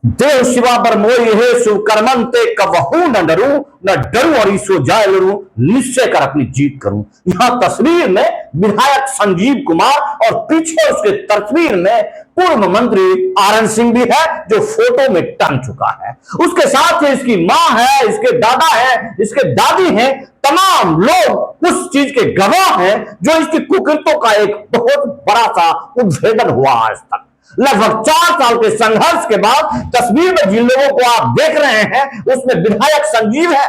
देव शिवा पर मोई है सुकर्मंते कबहू न डरू, न डरू और ईसो जाय लड़ू, निश्चय कर अपनी जीत करूं। यहां तस्वीर में विधायक संजीव कुमार और पीछे उसके तस्वीर में पूर्व मंत्री आरएन सिंह भी है जो फोटो में टंग चुका है। उसके साथ ही इसकी मां है, इसके दादा है, इसके दादी है, तमाम लोग उस चीज के गवाह हैं जो इसकी कुकृत्यों का एक बहुत बड़ा सा उद्भेदन हुआ आज तक। लगभग 4 साल के संघर्ष के बाद तस्वीर में जिन लोगों को आप देख रहे हैं उसमें विधायक संजीव है,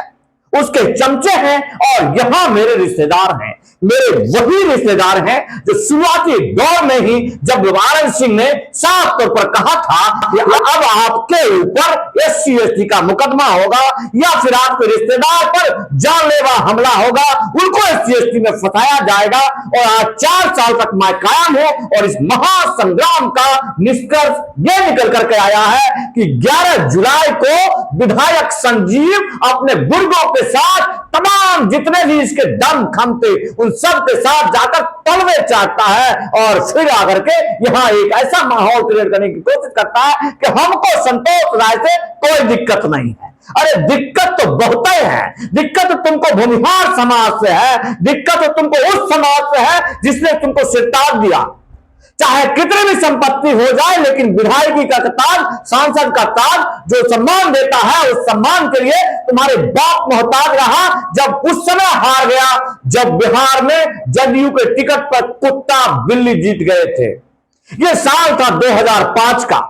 उसके चमचे हैं और यहां मेरे रिश्तेदार हैं। मेरे वही रिश्तेदार हैं जो शुरुआती दौर में ही जब आरएन सिंह ने साफ तौर पर कहा था कि अब आपके ऊपर एससी एसटी का मुकदमा होगा या फिर आपके रिश्तेदार पर जानलेवा हमला होगा, उनको एससी एसटी में फंसाया जाएगा। और आज 4 साल तक मैं कायम हूं और इस महासंग्राम का निष्कर्ष यह निकल करके आया है कि 11 जुलाई को विधायक संजीव अपने बुजुर्गों के साथ तमाम जितने भी इसके दम खम थे उन सब के साथ जाकर तलवे चाटता है और फिर आकर के यहां एक ऐसा माहौल क्रिएट करने की कोशिश करता है कि हमको संतोष राय से कोई दिक्कत नहीं है। अरे दिक्कत तो बहुत है, दिक्कत तो तुमको भूमिहार समाज से है, दिक्कत तो तुमको उस समाज से है जिसने तुमको सिरताज दिया। चाहे कितनी भी संपत्ति हो जाए लेकिन विधायकी का ताज, सांसद का ताज जो सम्मान देता है उस सम्मान के लिए तुम्हारे बाप मोहताज रहा जब उस समय हार गया जब बिहार में जदयू के टिकट पर कुत्ता बिल्ली जीत गए थे। यह साल था 2005 का,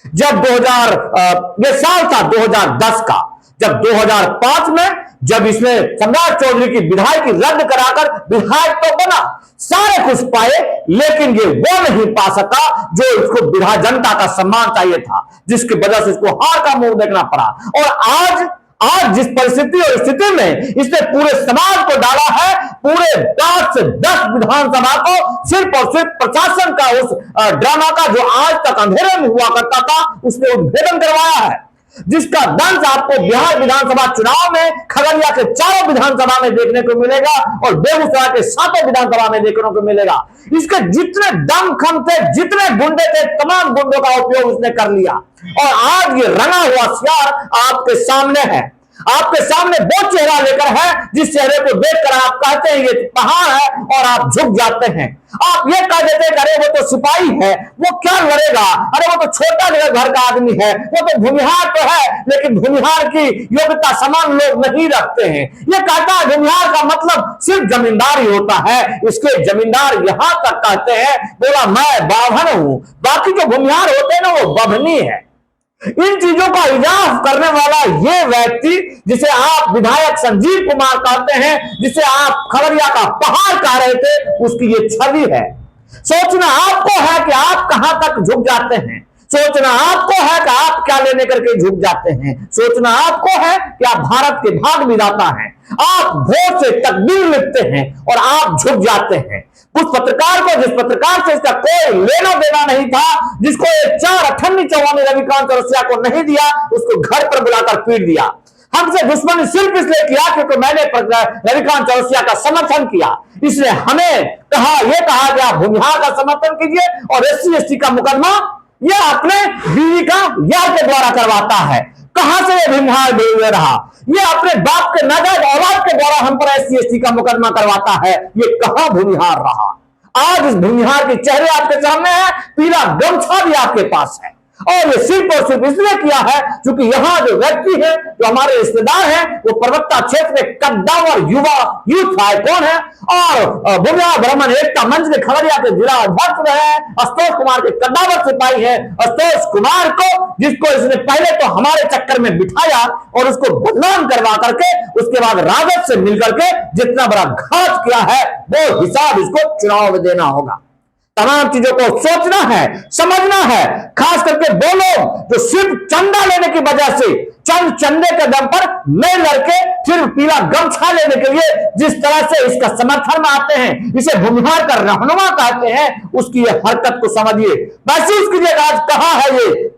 ये साल था 2010 का, जब 2005 में जब इसने सम्राट चौधरी की विधायकी रद्द कराकर विधायक तो बना, सारे कुछ पाए लेकिन ये वो नहीं पा सका जो इसको जनता का सम्मान चाहिए था, जिसकी वजह से इसको हार का मुंह देखना पड़ा। और आज जिस परिस्थिति और स्थिति में इसने पूरे समाज को डाला है, पूरे 5 से 10 विधानसभा को सिर्फ और सिर्फ प्रशासन का उस ड्रामा का जो आज तक अंधेरे में हुआ करता था उसने उद्भेदन करवाया है, जिसका दंश आपको बिहार विधानसभा चुनाव में खगड़िया के 4 विधानसभा में देखने को मिलेगा और बेगूसराय के 7 विधानसभा में देखने को मिलेगा। इसके जितने दम खम थे, जितने गुंडे थे, तमाम गुंडों का उपयोग उसने कर लिया और आज ये रंगा हुआ सियार आपके सामने है। आपके सामने वो चेहरा लेकर है जिस चेहरे को देखकर आप कहते हैं ये पहाड़ है और आप झुक जाते हैं। आप ये कह देते हैं अरे वो तो सिपाही है, वो क्या लड़ेगा, अरे वो तो छोटा घर का आदमी है, वो तो भूमिहार तो है लेकिन भूमिहार की योग्यता समान लोग नहीं रखते हैं। ये कहता है भूमिहार का मतलब सिर्फ जमींदार ही होता है, इसके जमींदार यहां तक कहते हैं बोला मैं बाभन हूं, बाकी जो भूमिहार होते हैं ना वो बभनी है। इन चीजों का इजाफ करने वाला ये व्यक्ति जिसे आप विधायक संजीव कुमार कहते हैं, जिसे आप खगड़िया का पहाड़ कह रहे थे, उसकी ये छवि है। सोचना आपको है कि आप कहां तक झुक जाते हैं, सोचना आपको है कि आप क्या लेने करके झुक जाते हैं, सोचना आपको है कि आप भारत के भाग विधाता हैं, आप वोट से तकदीर लिखते हैं और आप झुक जाते हैं। उस पत्रकार को, जिस पत्रकार से इसका कोई लेना देना नहीं था, जिसको ये 4 अठन्नी चौवानी रविकांत चौरसिया को नहीं दिया, उसको घर पर बुलाकर पीट दिया। हमसे दुश्मनी सिर्फ इसलिए किया क्योंकि मैंने रविकांत चौरसिया का समर्थन किया, इसलिए हमें यह कहा गया भूमिहार का समर्थन कीजिए और एससी एसटी का मुकदमा यह अपने बीवी का यार के द्वारा करवाता है। कहां से यह भूमिहार दे रहा, ये अपने बाप के नाजायज औलाद के द्वारा हम पर एससी एसटी का मुकदमा करवाता है, ये कहां भूमिहार रहा। आज इस भूमिहार के चेहरे आपके सामने है, पीला गमछा भी आपके पास है और ये सिर्फ और सिर्फ इसलिए किया है क्योंकि यहां जो व्यक्ति है, जो हमारे रिश्तेदार हैं, वो पर्वता क्षेत्र में कद्दावर युवा यूथ आइकॉन है और बुनिया ब्राह्मण एकता मंच के खगड़िया के जिला अध्यक्ष रहे हैं, आशुतोष कुमार के कद्दावर सिपाही है। आशुतोष कुमार को, जिसको इसने पहले तो हमारे चक्कर में बिठाया और उसको बदनाम करवा करके उसके बाद राजद से मिलकर के जितना बड़ा घात किया है वो हिसाब इसको चुनाव में देना होगा। तमाम चीजों को सोचना है, समझना है, खास करके वो लोग जो सिर्फ चंदा लेने की वजह से चंदे के दम पर नए लड़के फिर पीला गमछा लेने के लिए जिस तरह से इसका समर्थन में आते हैं, इसे भूमिहार का रहनुमा कहते हैं, उसकी ये हरकत को समझिए, महसूस कीजिए आज कहां है ये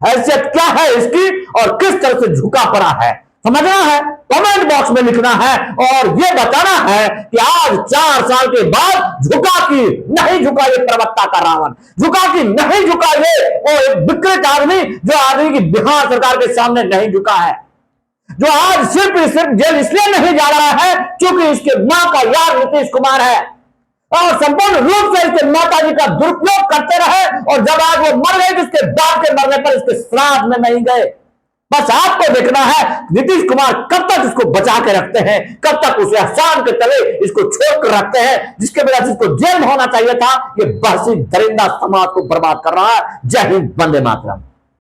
हैसियत क्या है इसकी और किस तरह से झुका पड़ा है। समझना है, कमेंट बॉक्स में लिखना है और ये बताना है कि आज 4 साल के बाद झुका कि नहीं झुका ये प्रवक्ता का रावण, झुका कि नहीं झुका ये और एक विकृत आदमी, जो आदमी की बिहार सरकार के सामने नहीं झुका है, जो आज सिर्फ जेल इसलिए नहीं जा रहा है क्योंकि इसके मां का यार नीतीश कुमार है और संपूर्ण रूप से इसके माता जी का दुरुपयोग करते रहे और जब आज वो मर गए तो इसके बाप के मरने पर इसके श्राद्ध में नहीं गए। बस आपको देखना है नीतीश कुमार कब तक इसको बचा के रखते हैं, कब तक उसे आसान के तले इसको छोड़ कर रखते हैं, जिसके वजह से इसको जेल में होना चाहिए था। ये बहसी दरिंदा समाज को बर्बाद कर रहा है। जय हिंद, वंदे मातरम।